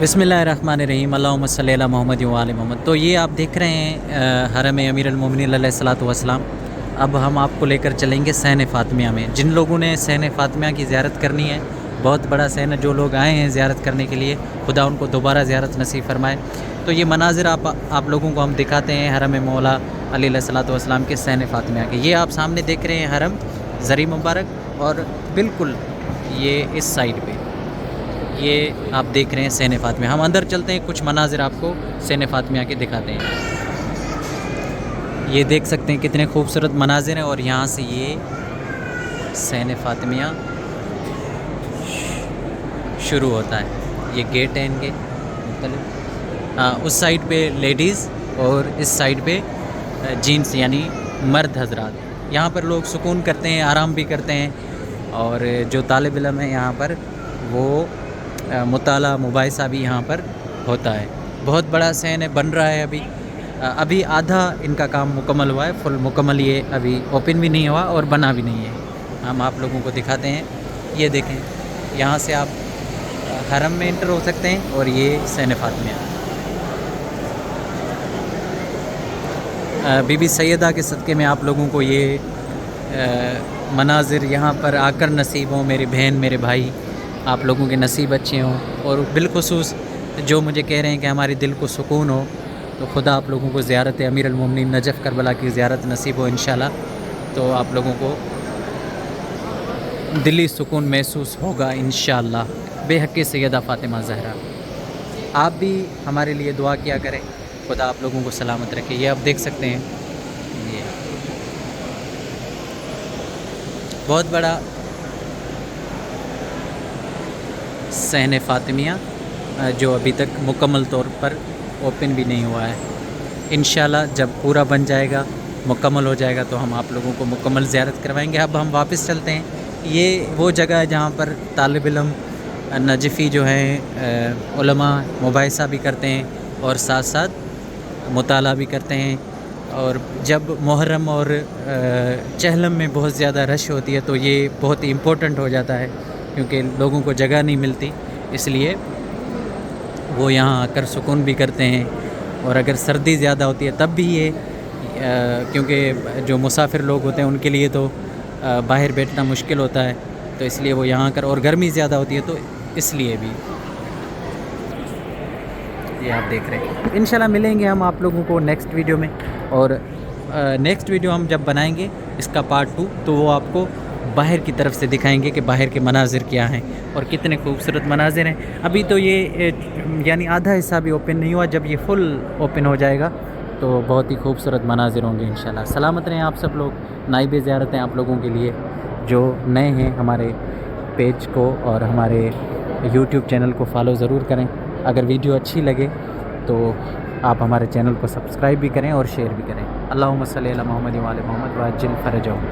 بسم اللہ الرحمن الرحیم، اللہم صلی علی محمد و آل محمد۔ تو یہ آپ دیکھ رہے ہیں حرم امیر المومنین علیہ الصلوۃ والسلام۔ اب ہم آپ کو لے کر چلیں گے صحن فاطمیہ میں۔ جن لوگوں نے صحن فاطمیہ کی زیارت کرنی ہے، بہت بڑا صحن ہے، جو لوگ آئے ہیں زیارت کرنے کے لیے، خدا ان کو دوبارہ زیارت نصیب فرمائے۔ تو یہ مناظر آپ لوگوں کو ہم دکھاتے ہیں حرم مولا علی علیہ الصلوۃ والسلام کے صحن فاطمیہ کے۔ یہ آپ سامنے دیکھ رہے ہیں حرم زری مبارک، اور بالکل یہ اس سائڈ پہ یہ آپ دیکھ رہے ہیں صحن فاطمیہ۔ ہم اندر چلتے ہیں، کچھ مناظر آپ کو صحن فاطمیہ کے دکھاتے ہیں۔ یہ دیکھ سکتے ہیں کتنے خوبصورت مناظر ہیں، اور یہاں سے یہ صحن فاطمیہ شروع ہوتا ہے۔ یہ گیٹ ہیں ان کے مختلف، اس سائڈ پہ لیڈیز اور اس سائڈ پہ جینس یعنی مرد حضرات۔ یہاں پر لوگ سکون کرتے ہیں، آرام بھی کرتے ہیں، اور جو طالب علم ہیں یہاں پر وہ مطالعہ مباحثہ بھی یہاں پر ہوتا ہے۔ بہت بڑا صحن ہے، بن رہا ہے ابھی آدھا ان کا کام مکمل ہوا ہے، فل مکمل یہ ابھی اوپن بھی نہیں ہوا اور بنا بھی نہیں ہے۔ ہم آپ لوگوں کو دکھاتے ہیں۔ یہ دیکھیں، یہاں سے آپ حرم میں انٹر ہو سکتے ہیں، اور یہ صحن فاطمیہ۔ بی بی سیدہ کے صدقے میں آپ لوگوں کو یہ مناظر یہاں پر آ کر نصیب ہوں۔ میری بہن، میرے بھائی، آپ لوگوں کے نصیب اچھے ہوں، اور بالخصوص جو مجھے کہہ رہے ہیں کہ ہمارے دل کو سکون ہو، تو خدا آپ لوگوں کو زیارت امیر المومنین نجف کربلا کی زیارت نصیب ہو انشاءاللہ۔ تو آپ لوگوں کو دلی سکون محسوس ہوگا انشاءاللہ بے حق سیدہ فاطمہ زہرا۔ آپ بھی ہمارے لیے دعا کیا کریں، خدا آپ لوگوں کو سلامت رکھے۔ یہ آپ دیکھ سکتے ہیں، یہ بہت بڑا صحن فاطمیہ جو ابھی تک مکمل طور پر اوپن بھی نہیں ہوا ہے۔ انشاءاللہ جب پورا بن جائے گا، مکمل ہو جائے گا، تو ہم آپ لوگوں کو مکمل زیارت کروائیں گے۔ اب ہم واپس چلتے ہیں۔ یہ وہ جگہ ہے جہاں پر طالب علم نجفی جو ہیں علماء مباحثہ بھی کرتے ہیں، اور ساتھ ساتھ مطالعہ بھی کرتے ہیں۔ اور جب محرم اور چہلم میں بہت زیادہ رش ہوتی ہے، تو یہ بہت ہی امپورٹنٹ ہو جاتا ہے، کیونکہ لوگوں کو جگہ نہیں ملتی، اس لیے وہ یہاں آ کر سکون بھی کرتے ہیں۔ اور اگر سردی زیادہ ہوتی ہے تب بھی یہ کیونکہ جو مسافر لوگ ہوتے ہیں ان کے لیے تو باہر بیٹھنا مشکل ہوتا ہے، تو اس لیے وہ یہاں آ کر، اور گرمی زیادہ ہوتی ہے تو اس لیے بھی یہ آپ دیکھ رہے ہیں۔ انشاءاللہ ملیں گے ہم آپ لوگوں کو نیکسٹ ویڈیو میں، اور نیکسٹ ویڈیو ہم جب بنائیں گے اس کا پارٹ 2، تو وہ آپ کو باہر کی طرف سے دکھائیں گے کہ باہر کے مناظر کیا ہیں اور کتنے خوبصورت مناظر ہیں۔ ابھی تو یہ یعنی آدھا حصہ بھی اوپن نہیں ہوا، جب یہ فل اوپن ہو جائے گا تو بہت ہی خوبصورت مناظر ہوں گے انشاءاللہ۔ سلامت رہیں آپ سب لوگ۔ نائب زیارت ہیں آپ لوگوں کے لیے، جو نئے ہیں ہمارے پیج کو اور ہمارے یوٹیوب چینل کو فالو ضرور کریں۔ اگر ویڈیو اچھی لگے تو آپ ہمارے چینل کو سبسکرائب بھی کریں اور شیئر بھی کریں۔ اللہم صلی علی محمد و آل محمد وعجل فرجہم۔